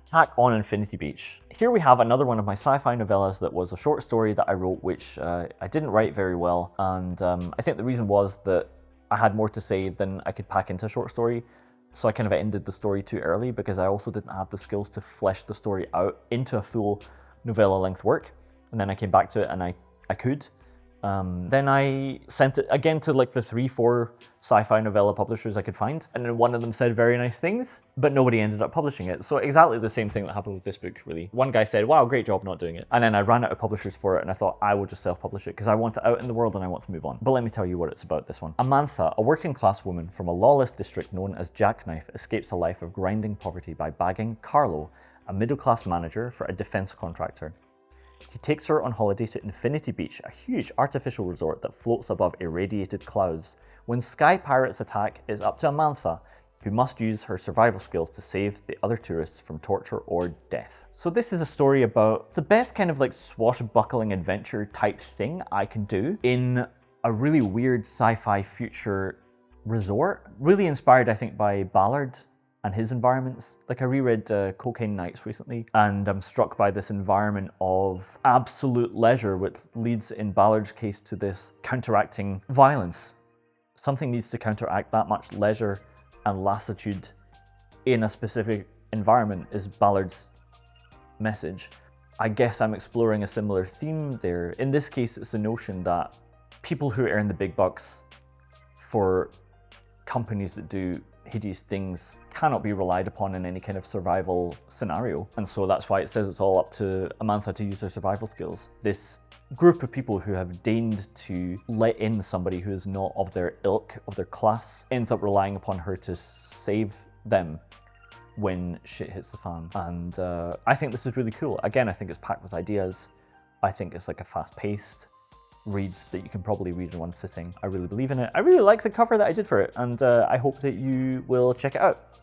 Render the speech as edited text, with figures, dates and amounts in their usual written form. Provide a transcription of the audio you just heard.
Attack on Infinity Beach. Here we have another one of my sci-fi novellas that was a short story that I wrote, which I didn't write very well, and I think the reason was that I had more to say than I could pack into a short story, so I kind of ended the story too early because I also didn't have the skills to flesh the story out into a full novella-length work, and then I came back to it and I could. Then I sent it again to like the 3-4 sci-fi novella publishers I could find, and then one of them said very nice things, but nobody ended up publishing it. So exactly the same thing that happened with this book, really. One guy said, wow, great job not doing it. And then I ran out of publishers for it, and I thought I will just self-publish it because I want it out in the world and I want to move on. But let me tell you what it's about, this one. Amantha, a working class woman from a lawless district known as Jackknife, escapes a life of grinding poverty by bagging Carlo, a middle-class manager for a defense contractor. He takes her on holiday to Infinity Beach, a huge artificial resort that floats above irradiated clouds. When sky pirates attack, it's up to Amantha, who must use her survival skills to save the other tourists from torture or death. So this is a story about the best kind of like swashbuckling adventure type thing I can do in a really weird sci-fi future resort. Really inspired, I think, by Ballard and his environments. Like I reread Cocaine Nights recently, and I'm struck by this environment of absolute leisure, which leads in Ballard's case to this counteracting violence. Something needs to counteract that much leisure and lassitude in a specific environment is Ballard's message. I guess I'm exploring a similar theme there. In this case, it's the notion that people who earn the big bucks for companies that do hideous things cannot be relied upon in any kind of survival scenario. And so that's why it says it's all up to Amantha to use her survival skills. This group of people who have deigned to let in somebody who is not of their ilk, of their class, ends up relying upon her to save them when shit hits the fan. And I think this is really cool. Again, I think it's packed with ideas. I think it's like a fast-paced read that you can probably read in one sitting. I really believe in it. I really like the cover that I did for it, and I hope that you will check it out.